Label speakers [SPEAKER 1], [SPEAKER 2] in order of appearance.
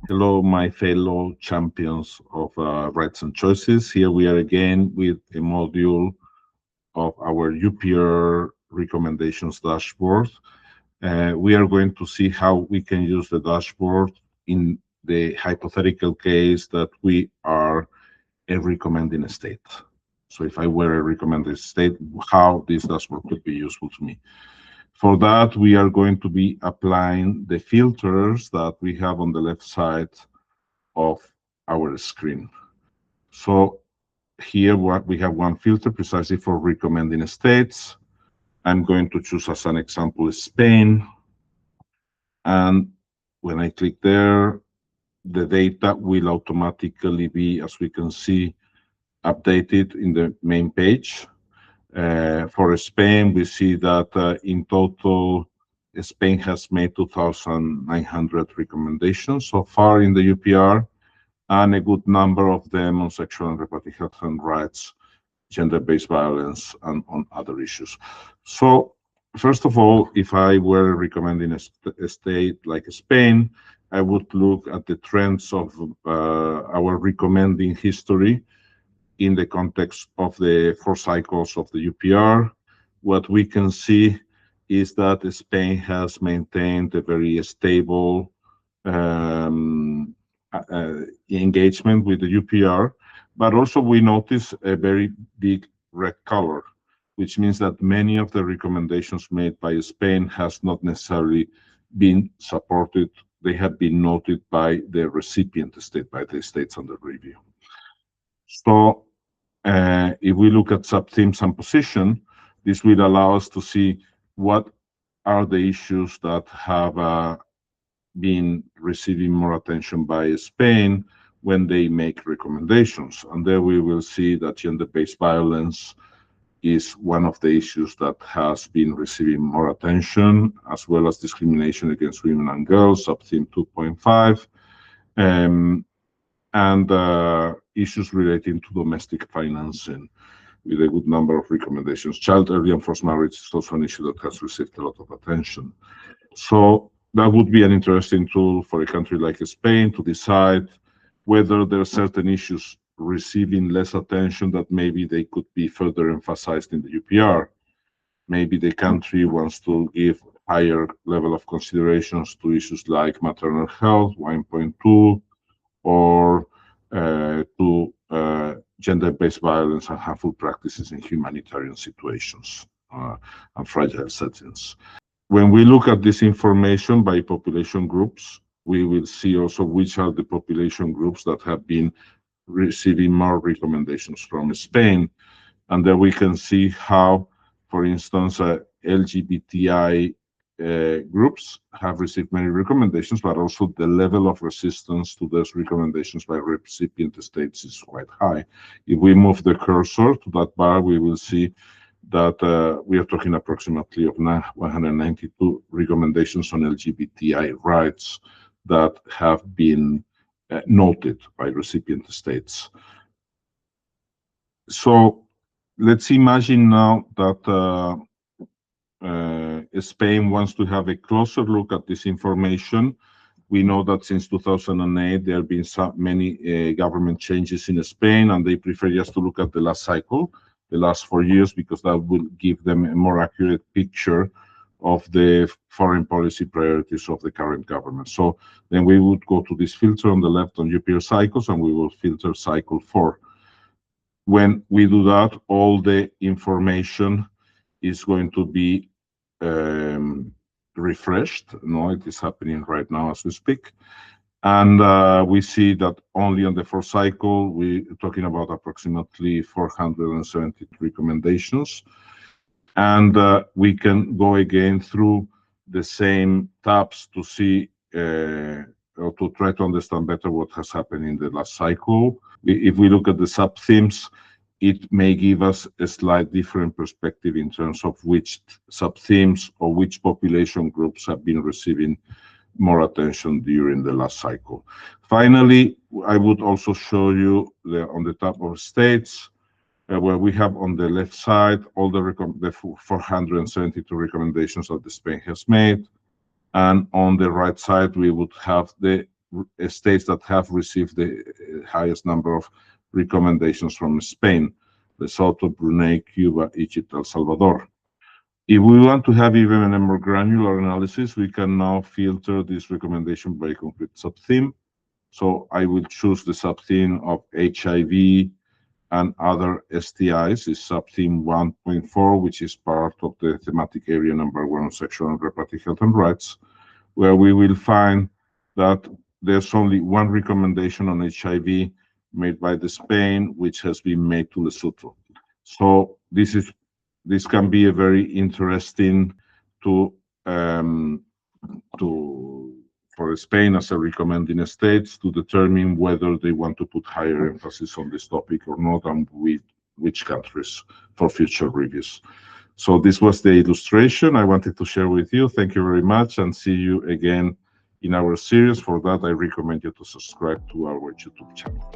[SPEAKER 1] Hello, my fellow champions of rights and choices. Here we are again with a module of our UPR Recommendations Dashboard. We are going to see how we can use the dashboard in the hypothetical case that we are a recommending state. So if I were a recommending state, how this dashboard could be useful to me. For that, we are going to be applying the filters that we have on the left side of our screen. So here we have one filter precisely for recommending states. I'm going to choose as an example Spain. And when I click there, the data will automatically be, as we can see, updated in the main page. For Spain, we see that in total, Spain has made 2,900 recommendations so far in the UPR, and a good number of them on sexual and reproductive health and rights, gender-based violence, and on other issues. So, first of all, if I were recommending a state like Spain, I would look at the trends of our recommending history in the context of the 4 cycles of the UPR. What we can see is that Spain has maintained a very stable engagement with the UPR, but also we notice a very big red color, which means that many of the recommendations made by Spain has not necessarily been supported. They have been noted by the recipient state, by the states under review. So if we look at sub-themes and position, this will allow us to see what are the issues that have been receiving more attention by Spain when they make recommendations. And there we will see that gender-based violence is one of the issues that has been receiving more attention, as well as discrimination against women and girls, sub-theme 2.5, and issues relating to domestic financing, with a good number of recommendations. Child early and forced marriage is also an issue that has received a lot of attention. So that would be an interesting tool for a country like Spain to decide whether there are certain issues receiving less attention that maybe they could be further emphasized in the UPR. Maybe the country wants to give higher level of considerations to issues like maternal health, 1.2, or to gender-based violence and harmful practices in humanitarian situations and fragile settings. When we look at this information by population groups, we will see also which are the population groups that have been receiving more recommendations from Spain. And there we can see how, for instance, LGBTI groups have received many recommendations, but also the level of resistance to those recommendations by recipient states is quite high. If we move the cursor to that bar, we will see that we are talking approximately of 192 recommendations on LGBTI rights that have been noted by recipient states. So let's imagine now that Spain wants to have a closer look at this information. We know that since 2008, there have been many government changes in Spain, and they prefer just to look at the last cycle, the last 4 years, because that will give them a more accurate picture of the foreign policy priorities of the current government. So then we would go to this filter on the left on UPR cycles, and we will filter cycle 4. When we do that, all the information is going to be refreshed. No, it is happening right now as we speak. And we see that only on the 4th cycle, we're talking about approximately 470 recommendations. And we can go again through the same tabs to see or to try to understand better what has happened in the last cycle. If we look at the sub-themes, it may give us a slight different perspective in terms of which sub-themes or which population groups have been receiving more attention during the last cycle. Finally, I would also show you on the tab of states, where we have on the left side all the 472 recommendations that Spain has made, and on the right side we would have the states that have received the highest number of recommendations from Spain: Lesotho, Brunei, Cuba, Egypt, El Salvador. If we want to have even a more granular analysis, we can now filter this recommendation by concrete subtheme. So I will choose the subtheme of HIV and other STIs, is subtheme 1.4, which is part of the thematic area number 1 of sexual and reproductive health and rights, where we will find that there's only one recommendation on HIV made by the Spain, which has been made to Lesotho. So this can be a very interesting for Spain as a recommending states to determine whether they want to put higher emphasis on this topic or not, and with which countries for future reviews. So this was the illustration I wanted to share with you. Thank you very much, and see you again in our series. For that, I recommend you to subscribe to our YouTube channel.